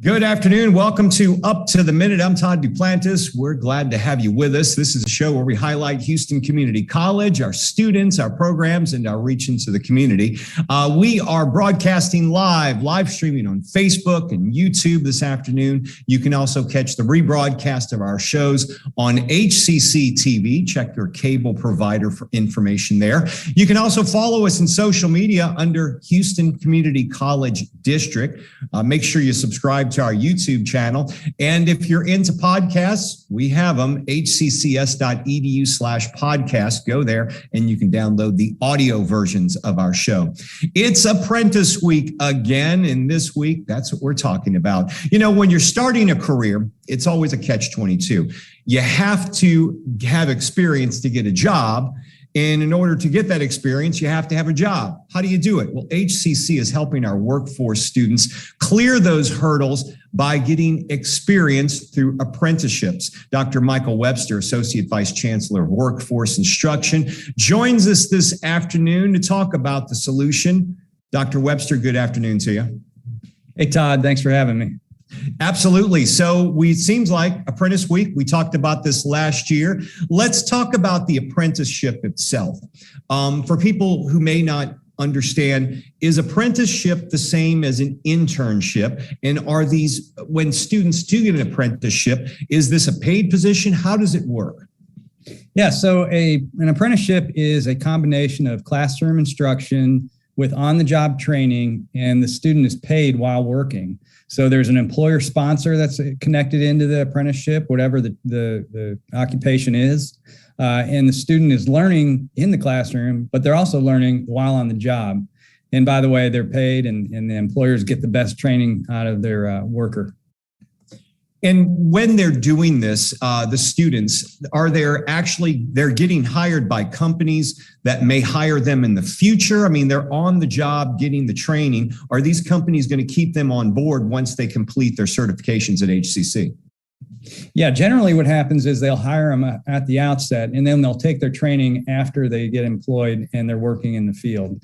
Good afternoon. Welcome to Up to the Minute. I'm Todd Duplantis. We're glad to have you with us. This is a show where we highlight Houston Community College, our students, our programs, and our reach into the community. We are broadcasting live streaming on Facebook and YouTube this afternoon. You can also catch the rebroadcast of our shows on HCC TV. Check your cable provider for information there. You can also follow us in social media under Houston Community College District. Make sure you subscribe to our YouTube channel. And if you're into podcasts, we have them, hccs.edu/podcast. Go there and you can download the audio versions of our show. It's Apprentice Week again. And this week, that's what we're talking about. You know, when you're starting a career, it's always a catch-22. You have to have experience to get a job. And in order to get that experience, you have to have a job. How do you do it? Well, HCC is helping our workforce students clear those hurdles by getting experience through apprenticeships. Dr. Michael Webster, Associate Vice Chancellor of Workforce Instruction, joins us this afternoon to talk about the solution. Dr. Webster, good afternoon to you. Hey, Todd, thanks for having me. Absolutely. So it seems like Apprentice Week, we talked about this last year. Let's talk about the apprenticeship itself. For people who may not understand, is apprenticeship the same as an internship? And are these, when students do get an apprenticeship, is this a paid position? How does it work? Yeah, so an apprenticeship is a combination of classroom instruction with on-the-job training, and the student is paid while working. So there's an employer sponsor that's connected into the apprenticeship, whatever the occupation is. And the student is learning in the classroom, but they're also learning while on the job. And by the way, they're paid and the employers get the best training out of their worker. And when they're doing this, the students, they're getting hired by companies that may hire them in the future? I mean, they're on the job getting the training. Are these companies going to keep them on board once they complete their certifications at HCC? Yeah, generally what happens is they'll hire them at the outset, and then they'll take their training after they get employed and they're working in the field.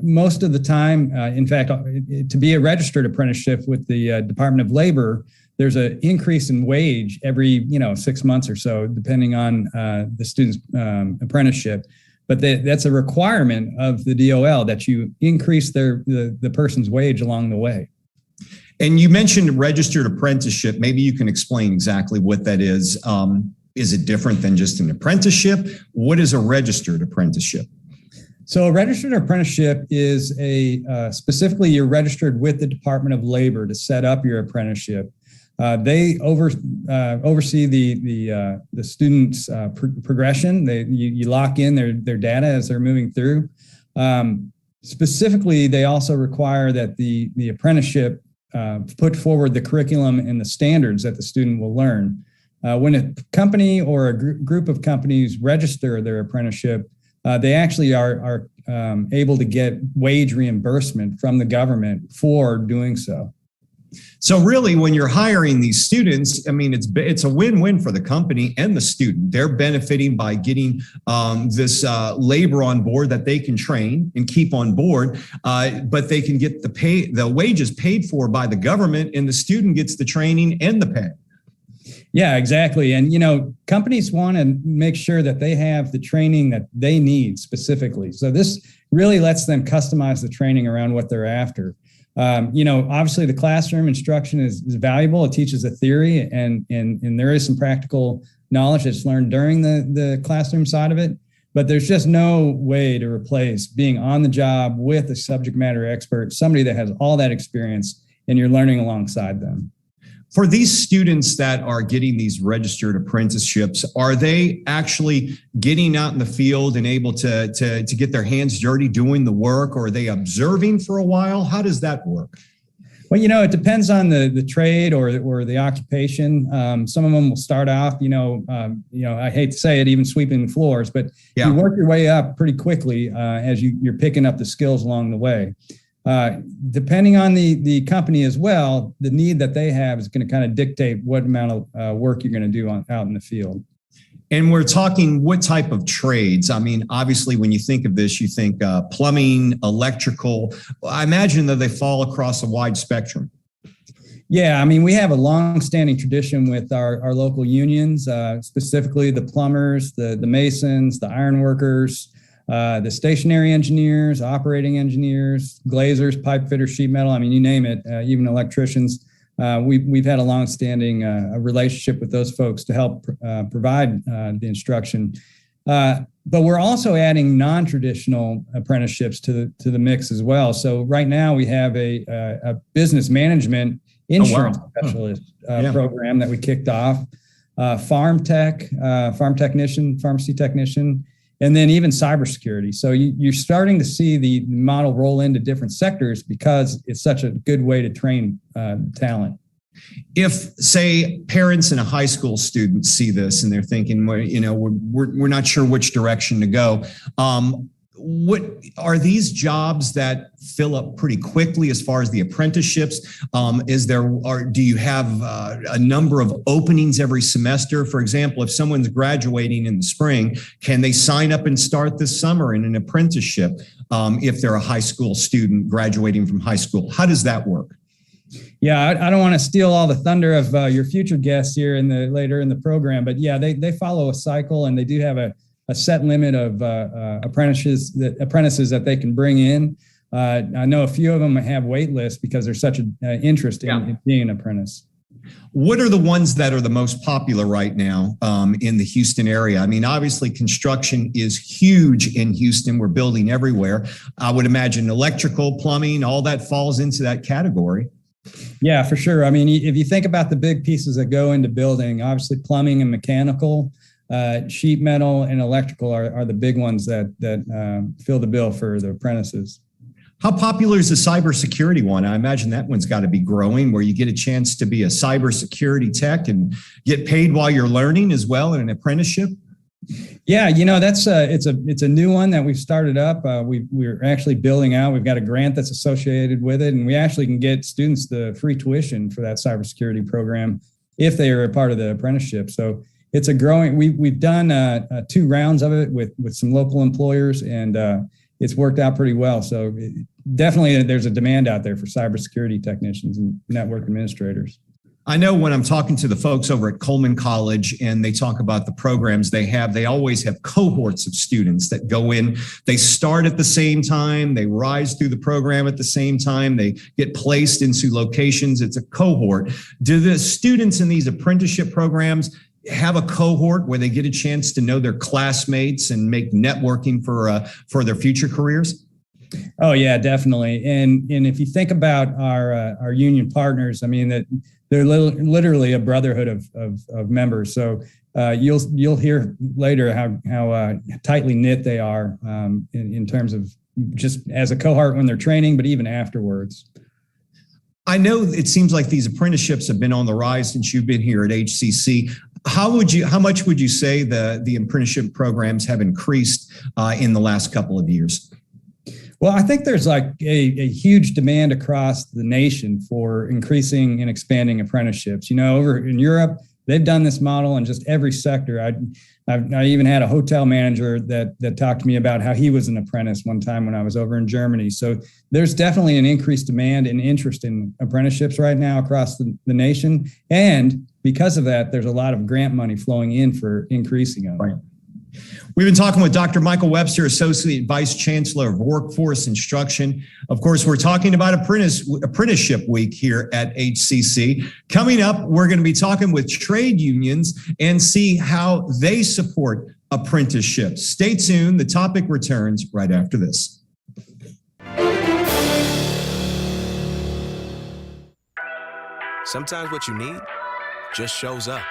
Most of the time, in fact, to be a registered apprenticeship with the Department of Labor, there's an increase in wage every 6 months or so, depending on the student's apprenticeship. But that's a requirement of the DOL that you increase the person's wage along the way. And you mentioned registered apprenticeship. Maybe you can explain exactly what that is. Is it different than just an apprenticeship? What is a registered apprenticeship? So a registered apprenticeship is specifically you're registered with the Department of Labor to set up your apprenticeship. They oversee the students' progression. You lock in their data as they're moving through. Specifically, they also require that the apprenticeship put forward the curriculum and the standards that the student will learn. When a company or a group of companies register their apprenticeship, they actually are able to get wage reimbursement from the government for doing so. So really, when you're hiring these students, I mean, it's a win-win for the company and the student. They're benefiting by getting this labor on board that they can train and keep on board, but they can get the wages paid for by the government, and the student gets the training and the pay. Yeah, exactly. And, companies want to make sure that they have the training that they need specifically. So this really lets them customize the training around what they're after. Obviously the classroom instruction is valuable. It teaches a theory and there is some practical knowledge that's learned during the classroom side of it, but there's just no way to replace being on the job with a subject matter expert, somebody that has all that experience, and you're learning alongside them. For these students that are getting these registered apprenticeships, are they actually getting out in the field and able to get their hands dirty doing the work, or are they observing for a while? How does that work? Well, it depends on the trade or the occupation. Some of them will start off, I hate to say it, even sweeping the floors, but yeah, you work your way up pretty quickly as you're picking up the skills along the way. Depending on the company as well, the need that they have is going to kind of dictate what amount of work you're going to do out in the field. And we're talking what type of trades? I mean, obviously, when you think of this, you think plumbing, electrical. I imagine that they fall across a wide spectrum. Yeah, I mean, we have a long-standing tradition with our local unions, specifically the plumbers, the masons, the ironworkers, the stationary engineers, operating engineers, glazers, pipe fitters, sheet metal. I mean, you name it, even electricians. We've had a long-standing relationship with those folks to help provide the instruction. But we're also adding non-traditional apprenticeships to the mix as well. So right now we have a business management insurance specialist program that we kicked off, farm tech, farm technician, pharmacy technician, and then even cybersecurity. So you're starting to see the model roll into different sectors because it's such a good way to train talent. If, say, parents and a high school student see this and they're thinking, well, we're not sure which direction to go. What are these jobs that fill up pretty quickly as far as the apprenticeships? Do you have a number of openings every semester? For example, if someone's graduating in the spring, can they sign up and start this summer in an apprenticeship if they're a high school student graduating from high school? How does that work? Yeah, I don't want to steal all the thunder of your future guests here later in the program, but yeah, they follow a cycle, and they do have a set limit of apprentices that they can bring in. I know a few of them have wait lists because there's such an interest in being an apprentice. What are the ones that are the most popular right now in the Houston area? I mean, obviously construction is huge in Houston. We're building everywhere. I would imagine electrical, plumbing, all that falls into that category. Yeah, for sure. I mean, if you think about the big pieces that go into building, obviously plumbing and mechanical, sheet metal and electrical are the big ones that fill the bill for the apprentices. How popular is the cybersecurity one? I imagine that one's got to be growing, where you get a chance to be a cybersecurity tech and get paid while you're learning as well in an apprenticeship. Yeah, that's it's a new one that we've started up. We're actually building out. We've got a grant that's associated with it, and we actually can get students the free tuition for that cybersecurity program if they are a part of the apprenticeship. So it's a growing. We've done 2 rounds of it with some local employers, and it's worked out pretty well. So definitely, there's a demand out there for cybersecurity technicians and network administrators. I know when I'm talking to the folks over at Coleman College and they talk about the programs they always have cohorts of students that go in. They start at the same time. They rise through the program at the same time. They get placed into locations. It's a cohort. Do the students in these apprenticeship programs have a cohort where they get a chance to know their classmates and make networking for their future careers? Oh yeah, definitely. And if you think about our union partners, I mean that they're literally a brotherhood of members. So you'll hear later how tightly knit they are in terms of just as a cohort when they're training, but even afterwards. I know it seems like these apprenticeships have been on the rise since you've been here at HCC. How much would you say the apprenticeship programs have increased in the last couple of years? Well, I think there's like a huge demand across the nation for increasing and expanding apprenticeships. Over in Europe, they've done this model in just every sector. I even had a hotel manager that talked to me about how he was an apprentice one time when I was over in Germany. So there's definitely an increased demand and interest in apprenticeships right now across the nation. And because of that, there's a lot of grant money flowing in for increasing them. Right. We've been talking with Dr. Michael Webster, Associate Vice Chancellor of Workforce Instruction. Of course, we're talking about Apprenticeship Week here at HCC. Coming up, we're going to be talking with trade unions and see how they support apprenticeships. Stay tuned. The topic returns right after this. Sometimes what you need just shows up.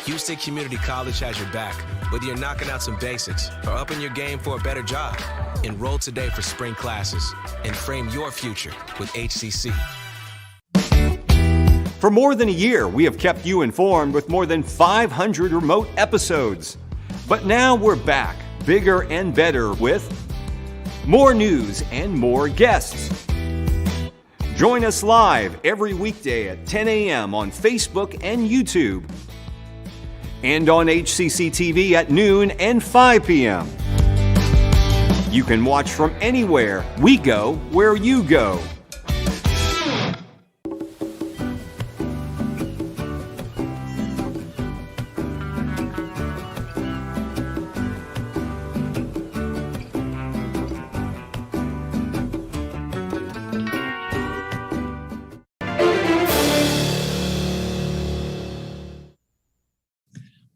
Houston Community College has your back, whether you're knocking out some basics or upping your game for a better job. Enroll today for spring classes and frame your future with HCC. For more than a year, we have kept you informed with more than 500 remote episodes. But now we're back, bigger and better with more news and more guests. Join us live every weekday at 10 a.m. on Facebook and YouTube. And on HCC TV at noon and 5 p.m. You can watch from anywhere. We go where you go.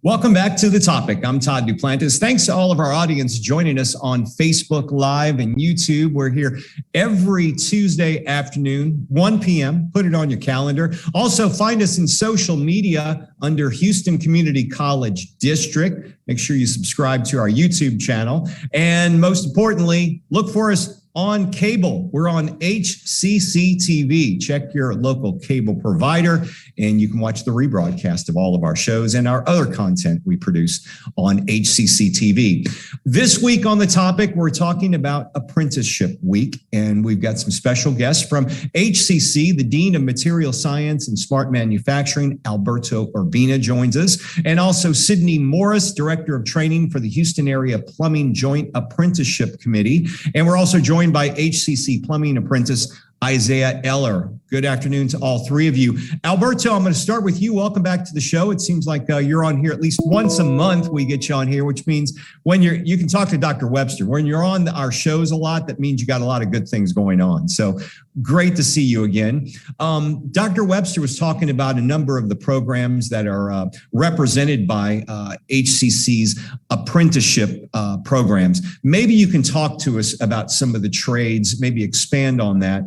Welcome back to The Topic. I'm Todd Duplantis. Thanks to all of our audience joining us on Facebook Live and YouTube. We're here every Tuesday afternoon, 1 p.m. Put it on your calendar. Also, find us in social media under Houston Community College District. Make sure you subscribe to our YouTube channel. And most importantly, look for us on cable. We're on HCC TV. Check your local cable provider, and you can watch the rebroadcast of all of our shows and our other content we produce on HCC TV. This week on The Topic, we're talking about Apprenticeship Week, and we've got some special guests from HCC. The Dean of Material Science and Smart Manufacturing, Alberto Urbina, joins us, and also Sidney Morris, Director of Training for the Houston Area Plumbing Joint Apprenticeship Committee. And we're also joined by HCC Plumbing Apprentice Isaiah Eller. Good afternoon to all three of you. Alberto, I'm going to start with you. Welcome back to the show. It seems like you're on here at least once a month. We get you on here, which means when you can talk to Dr. Webster. When you're on our shows a lot, that means you got a lot of good things going on. So great to see you again. Dr. Webster was talking about a number of the programs that are represented by HCC's apprenticeship programs. Maybe you can talk to us about some of the trades, maybe expand on that,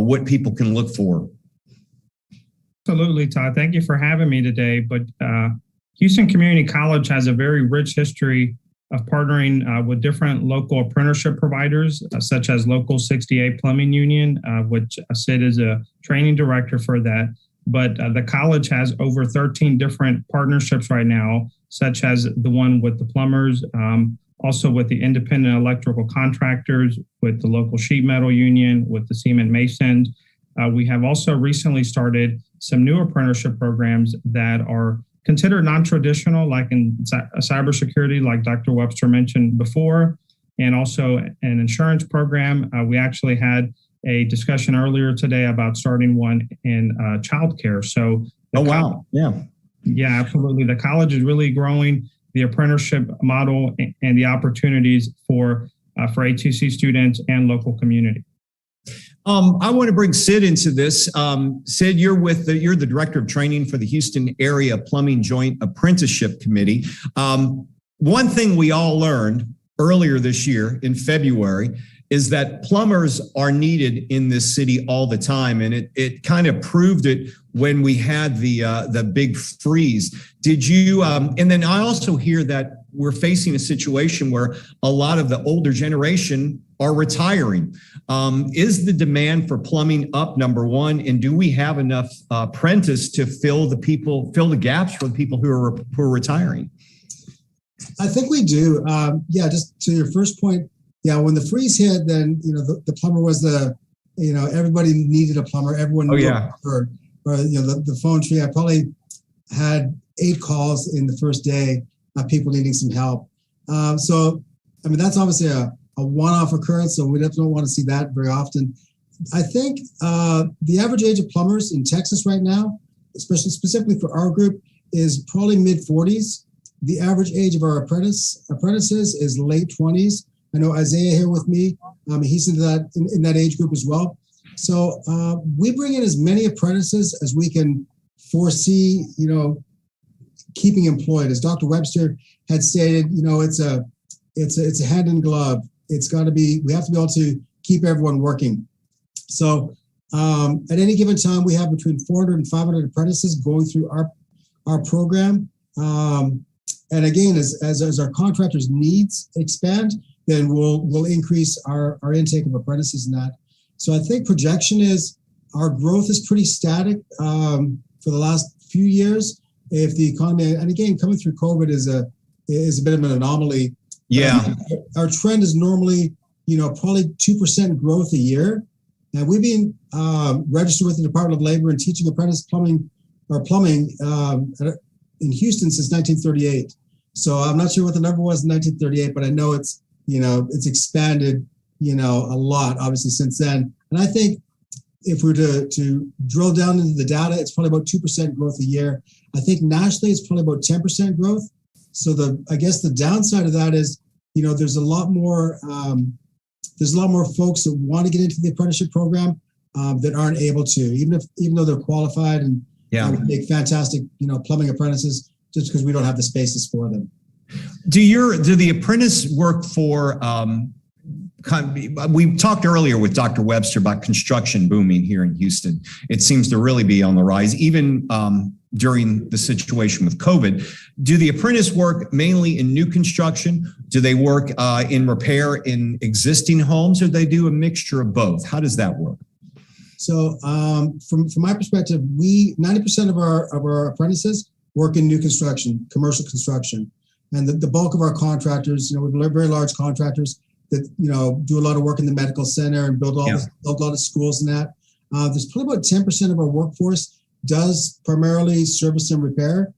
what people can look for. Absolutely, Todd. Thank you for having me today. But Houston Community College has a very rich history of partnering with different local apprenticeship providers, such as Local 68 Plumbing Union, which Sid is a training director for that. But the college has over 13 different partnerships right now, such as the one with the plumbers, also with the independent electrical contractors, with the local sheet metal union, with the cement masons. We have also recently started some new apprenticeship programs that are considered non-traditional, like in cybersecurity, like Dr. Webster mentioned before, and also an insurance program. We actually had a discussion earlier today about starting one in childcare. So, yeah, absolutely. The college is really growing the apprenticeship model and the opportunities for HCC students and local community. I want to bring Sid into this. Sid, you're the Director of Training for the Houston Area Plumbing Joint Apprenticeship Committee. One thing we all learned earlier this year in February is that plumbers are needed in this city all the time, and it kind of proved it when we had the big freeze. Did you? And then I also hear that we're facing a situation where a lot of the older generation are retiring. Is the demand for plumbing up, number one, and do we have enough apprentices to fill the gaps for the people who are retiring? I think we do. Just to your first point, when the freeze hit, then the plumber was everybody needed a plumber. Everyone knew or the phone tree. I probably had 8 calls in the first day of people needing some help. So that's obviously a one-off occurrence, so we definitely don't want to see that very often. I think the average age of plumbers in Texas right now, specifically for our group, is probably mid-40s. The average age of our apprentices is late 20s. I know Isaiah here with me. He's in that age group as well. So we bring in as many apprentices as we can foresee, keeping employed. As Dr. Webster had stated, it's a hand in glove. It's got to be, we have to be able to keep everyone working. So at any given time, we have between 400 and 500 apprentices going through our program. And again, as our contractors' needs expand, then we'll increase our intake of apprentices in that. So I think projection is our growth is pretty static for the last few years. If the economy, and again, coming through COVID is a bit of an anomaly. Yeah. Our trend is normally, probably 2% growth a year. And we've been registered with the Department of Labor and teaching apprentice plumbing in Houston since 1938. So I'm not sure what the number was in 1938, but I know it's expanded, a lot, obviously, since then. And I think if we're to drill down into the data, it's probably about 2% growth a year. I think nationally, it's probably about 10% growth. So I guess the downside of that is, there's a lot more folks that want to get into the apprenticeship program that aren't able to, even though they're qualified and would make fantastic, plumbing apprentices. just because we don't have the spaces for them. Do the apprentice work for, we talked earlier with Dr. Webster about construction booming here in Houston. It seems to really be on the rise, even during the situation with COVID. Do the apprentice work mainly in new construction? Do they work in repair in existing homes, or they do a mixture of both? How does that work? So from my perspective, 90% of our apprentices work in new construction, commercial construction. And the bulk of our contractors, we're very large contractors that, do a lot of work in the medical center and build a lot of schools and that. There's probably about 10% of our workforce does primarily service and repair,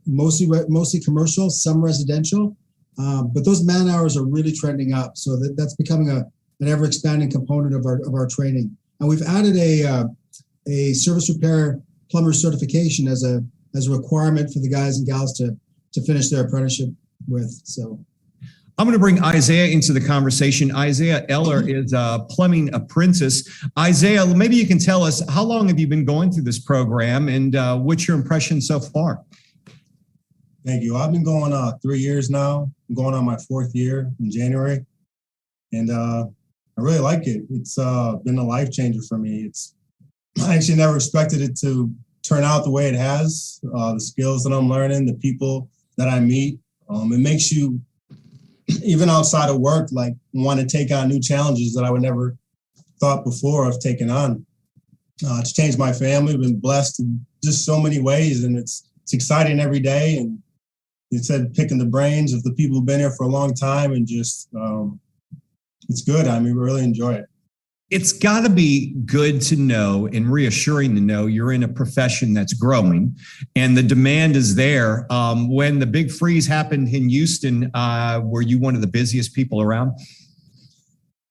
mostly commercial, some residential. But those man hours are really trending up. So that's becoming an ever expanding component of our training. And we've added a service repair plumber certification as a requirement for the guys and gals to finish their apprenticeship with. So I'm going to bring Isaiah into the conversation. Isaiah Eller is a plumbing apprentice. Isaiah, maybe you can tell us, how long have you been going through this program, and what's your impression so far? Thank you. I've been going 3 years now. I'm going on my 4th year in January, and I really like it. It's been a life changer for me. I actually never expected it to turn out the way it has. The skills that I'm learning, the people that I meet, it makes you, even outside of work, like want to take on new challenges that I would never thought before of taking on. It's changed my family. I've been blessed in just so many ways, and it's exciting every day. And you said picking the brains of the people who've been here for a long time, and just it's good. I mean, we really enjoy it. It's got to be good to know and reassuring to know you're in a profession that's growing and the demand is there. When the big freeze happened in Houston, were you one of the busiest people around?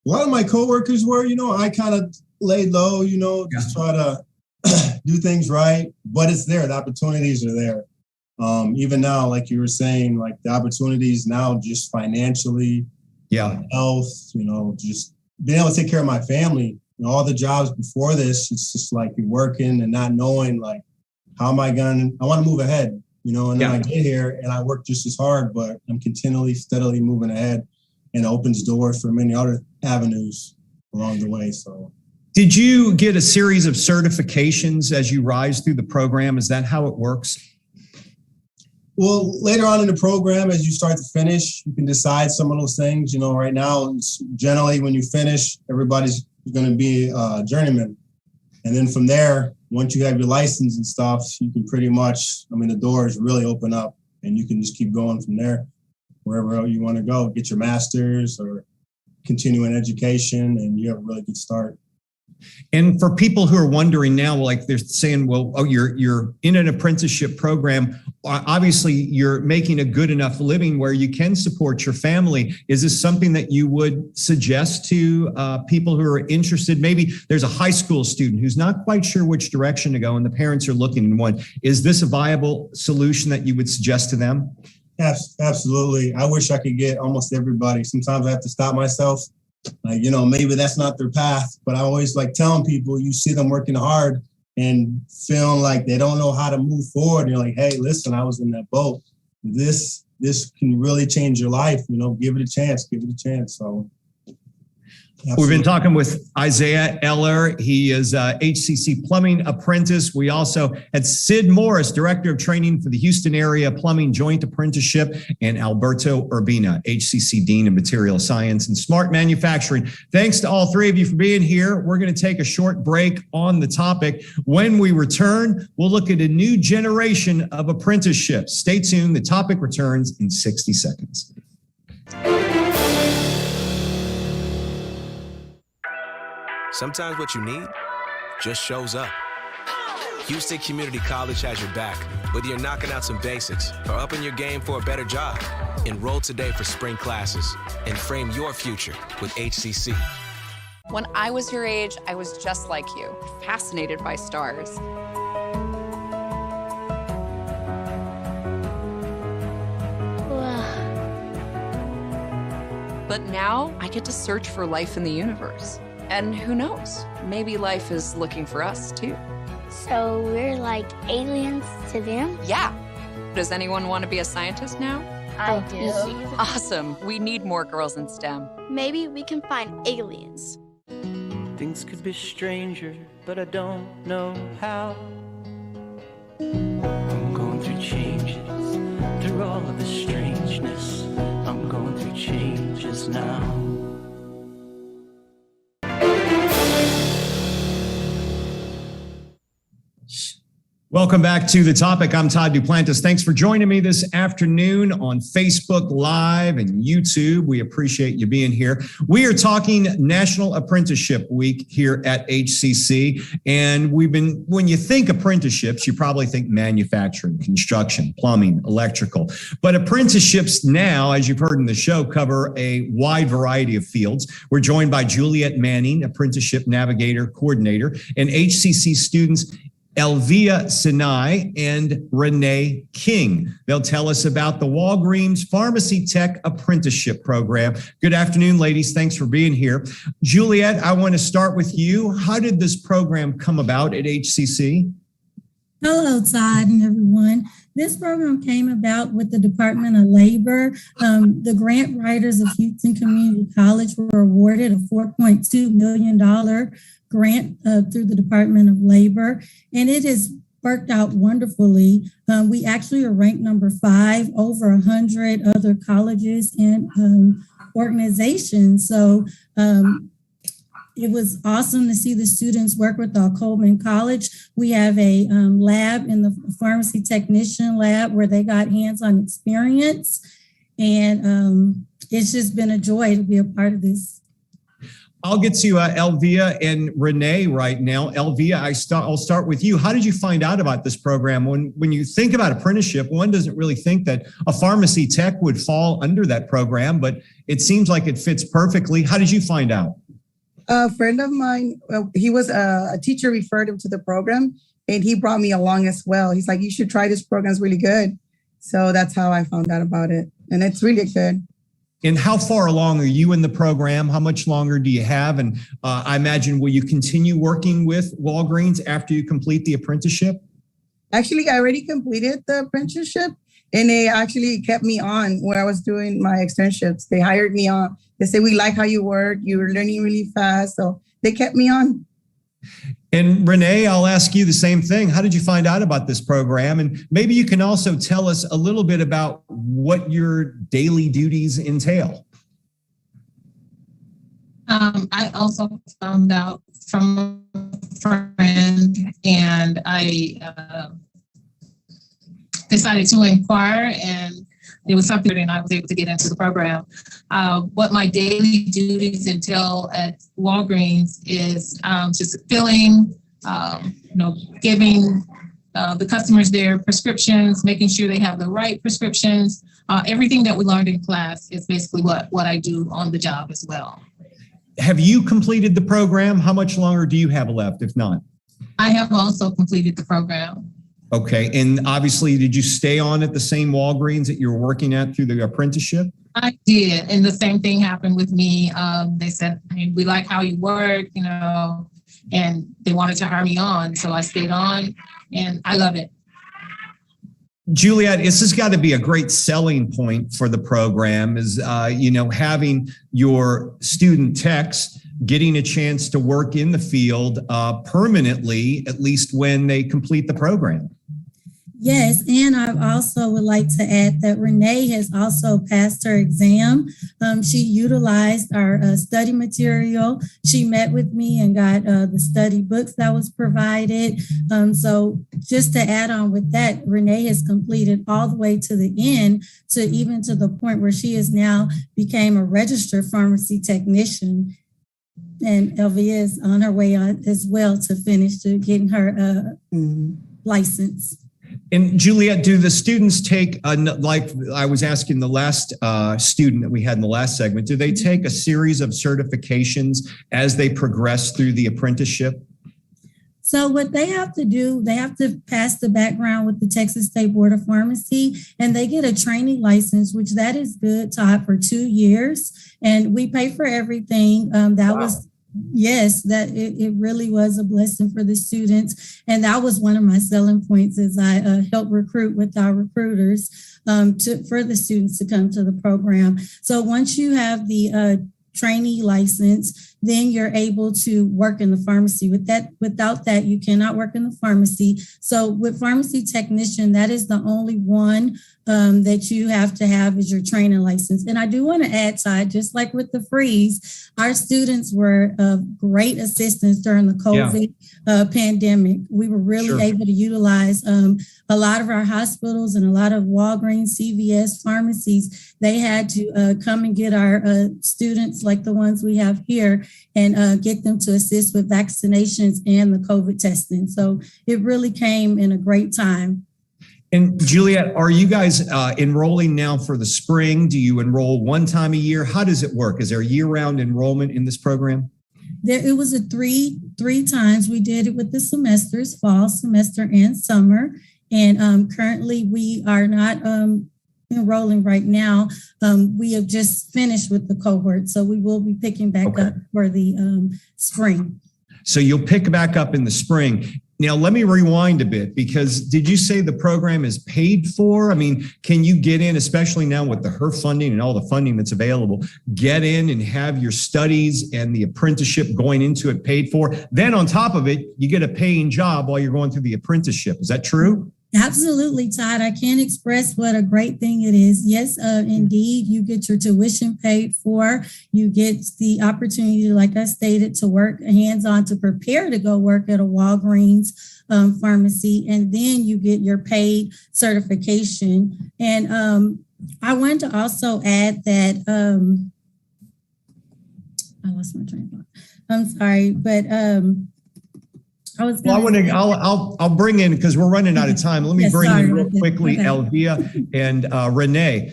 A lot of my coworkers were, I kind of laid low, just try to do things right, but it's there. The opportunities are there. Even now, like you were saying, like the opportunities now just financially, health, just being able to take care of my family. All the jobs before this, it's just like you're working and not knowing, like, how am I want to move ahead, and then I get here and I work just as hard, but I'm continually, steadily moving ahead, and it opens doors for many other avenues along the way. So, did you get a series of certifications as you rise through the program? Is that how it works? Well, later on in the program, as you start to finish, you can decide some of those things. Right now, it's generally when you finish, everybody's going to be a journeyman. And then from there, once you have your license and stuff, you can pretty much, the doors really open up, and you can just keep going from there, wherever you want to go, get your master's or continuing education, and you have a really good start. And for people who are wondering now, like they're saying, well, you're in an apprenticeship program. Obviously, you're making a good enough living where you can support your family. Is this something that you would suggest to people who are interested? Maybe there's a high school student who's not quite sure which direction to go, and the parents are looking in one. Is this a viable solution that you would suggest to them? Yes, absolutely. I wish I could get almost everybody. Sometimes I have to stop myself. Like, maybe that's not their path, but I always like telling people, you see them working hard and feeling like they don't know how to move forward. And you're like, hey, listen, I was in that boat. This can really change your life. Give it a chance. So. Absolutely. We've been talking with Isaiah Eller. He is a HCC plumbing apprentice. We also had Sid Morris, Director of Training for the Houston Area Plumbing Joint Apprenticeship, and Alberto Urbina, HCC Dean of Material Science and Smart Manufacturing. Thanks to all three of you for being here. We're going to take a short break on the topic. When we return, we'll look at a new generation of apprenticeships. Stay tuned. The topic returns in 60 seconds. Sometimes what you need just shows up. Houston Community College has your back, whether you're knocking out some basics or upping your game for a better job. Enroll today for spring classes and frame your future with HCC. When I was your age, I was just like you, fascinated by stars. But now I get to search for life in the universe. And who knows, maybe life is looking for us too. So we're like aliens to them? Yeah. Does anyone want to be a scientist now? I do. Awesome. We need more girls in STEM. Maybe we can find aliens. Things could be stranger, but I don't know how. I'm going through changes, through all of the strangeness. I'm going through changes now. Welcome back to The Topic. I'm Todd Duplantis. Thanks for joining me this afternoon on Facebook Live and YouTube. We appreciate you being here. We are talking National Apprenticeship Week here at HCC. And when you think apprenticeships, you probably think manufacturing, construction, plumbing, electrical. But apprenticeships now, as you've heard in the show, cover a wide variety of fields. We're joined by Juliette Manning, Apprenticeship Navigator Coordinator, and HCC students Elvia Sinay and Renee King. They'll tell us about the Walgreens Pharmacy Tech Apprenticeship Program. Good afternoon, ladies. Thanks for being here. Juliette, I want to start with you. How did this program come about at HCC? Hello, Todd and everyone. This program came about with the Department of Labor. The grant writers of Houston Community College were awarded a $4.2 million grant through the Department of Labor, and it has worked out wonderfully. We actually are ranked number 5 over 100 other colleges and organizations. So it was awesome to see the students work with Coleman College. We have a lab in the pharmacy technician lab where they got hands-on experience, and it's just been a joy to be a part of this. I'll get to Elvia and Renee right now. Elvia, I'll start with you. How did you find out about this program? When you think about apprenticeship, one doesn't really think that a pharmacy tech would fall under that program, but it seems like it fits perfectly. How did you find out? A friend of mine, he was a teacher, referred him to the program, and he brought me along as well. He's like, you should try this program. It's really good. So that's how I found out about it. And it's really good. And how far along are you in the program? How much longer do you have? And I imagine, will you continue working with Walgreens after you complete the apprenticeship? Actually, I already completed the apprenticeship, and they actually kept me on when I was doing my externships. They hired me on. They said, we like how you work. You're learning really fast. So they kept me on. And Renee, I'll ask you the same thing. How did you find out about this program? And maybe you can also tell us a little bit about what your daily duties entail. I also found out from a friend, and I decided to inquire, and it was something, and I was able to get into the program. What my daily duties entail at Walgreens is just filling, giving the customers their prescriptions, making sure they have the right prescriptions. Everything that we learned in class is basically what I do on the job as well. Have you completed the program? How much longer do you have left, if not? I have also completed the program. Okay. And obviously, did you stay on at the same Walgreens that you were working at through the apprenticeship? I did. And the same thing happened with me. They said, we like how you work, and they wanted to hire me on. So I stayed on, and I love it. Juliette, this has got to be a great selling point for the program, is, having your student techs getting a chance to work in the field permanently, at least when they complete the program. Yes, and I also would like to add that Renee has also passed her exam. She utilized our study material. She met with me and got the study books that was provided. So just to add on with that, Renee has completed all the way to the end, to even to the point where she has now became a registered pharmacy technician. And Elvia is on her way on as well to finish to getting her license. And Juliette, do the students take, like I was asking the last student that we had in the last segment, do they take a series of certifications as they progress through the apprenticeship? So what they have to do, they have to pass the background with the Texas State Board of Pharmacy, and they get a training license, which that is good, Todd, for 2 years. And we pay for everything. That was Yes, that it really was a blessing for the students. And that was one of my selling points as I helped recruit with our recruiters for the students to come to the program. So once you have the trainee license, then you're able to work in the pharmacy. Without that, you cannot work in the pharmacy. So with pharmacy technician, that is the only one that you have to have is your training license. And I do want to add, Todd, just like with the freeze, our students were of great assistance during the COVID pandemic. We were really able to utilize a lot of our hospitals and a lot of Walgreens, CVS pharmacies. They had to come and get our students like the ones we have here and get them to assist with vaccinations and the COVID testing. So it really came in a great time. And Juliette, are you guys enrolling now for the spring? Do you enroll one time a year? How does it work? Is there year-round enrollment in this program? It was a three times. We did it with the semesters, fall semester and summer. And currently we are not enrolling right now. We have just finished with the cohort. So we will be picking back up for the spring. So you'll pick back up in the spring. Now, let me rewind a bit, because did you say the program is paid for? I mean, can you get in, especially now with the HERF funding and all the funding that's available, get in and have your studies and the apprenticeship going into it paid for? Then on top of it, you get a paying job while you're going through the apprenticeship. Is that true? Absolutely, Todd. I can't express what a great thing it is. Yes, indeed, you get your tuition paid for. You get the opportunity, like I stated, to work hands-on to prepare to go work at a Walgreens pharmacy, and then you get your paid certification. And I want to also add that I lost my train of thought. I'm sorry, but I'll bring in, because we're running out of time. Let me bring in real quickly Elvia and Renee.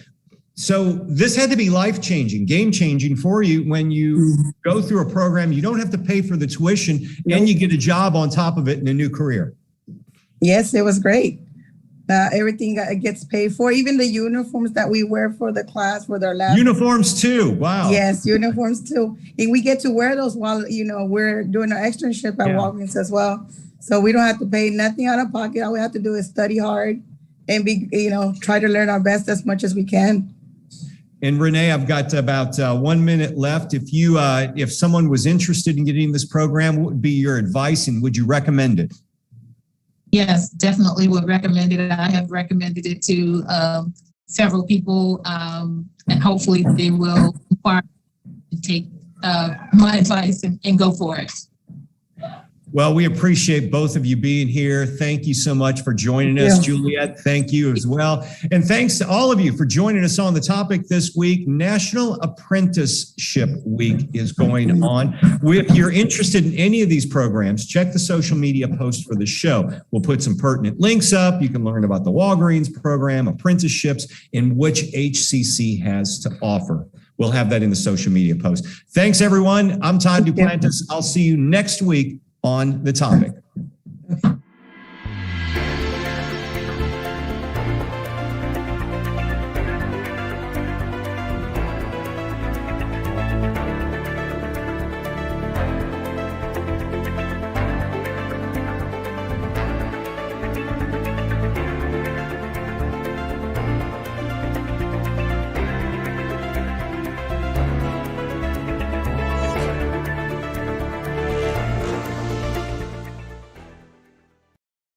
So this had to be life-changing, game-changing for you when you go through a program. You don't have to pay for the tuition and you get a job on top of it in a new career. Yes, it was great. Everything gets paid for, even the uniforms that we wear for the class for their lab. Uniforms too. Wow. Yes, uniforms too. And we get to wear those while, we're doing our externship at Walgreens as well. So we don't have to pay nothing out of pocket. All we have to do is study hard and try to learn our best as much as we can. And Renee, I've got about 1 minute left. If someone was interested in getting this program, what would be your advice and would you recommend it? Yes, definitely would recommend it. I have recommended it to several people, and hopefully they will inquire and take my advice and go for it. Well, we appreciate both of you being here. Thank you so much for joining us. Juliette, thank you as well. And thanks to all of you for joining us on the topic this week. National Apprenticeship Week is going on. If you're interested in any of these programs, check the social media post for the show. We'll put some pertinent links up. You can learn about the Walgreens program, apprenticeships, and which HCC has to offer. We'll have that in the social media post. Thanks, everyone. I'm Todd Duplantis. I'll see you next week on the topic.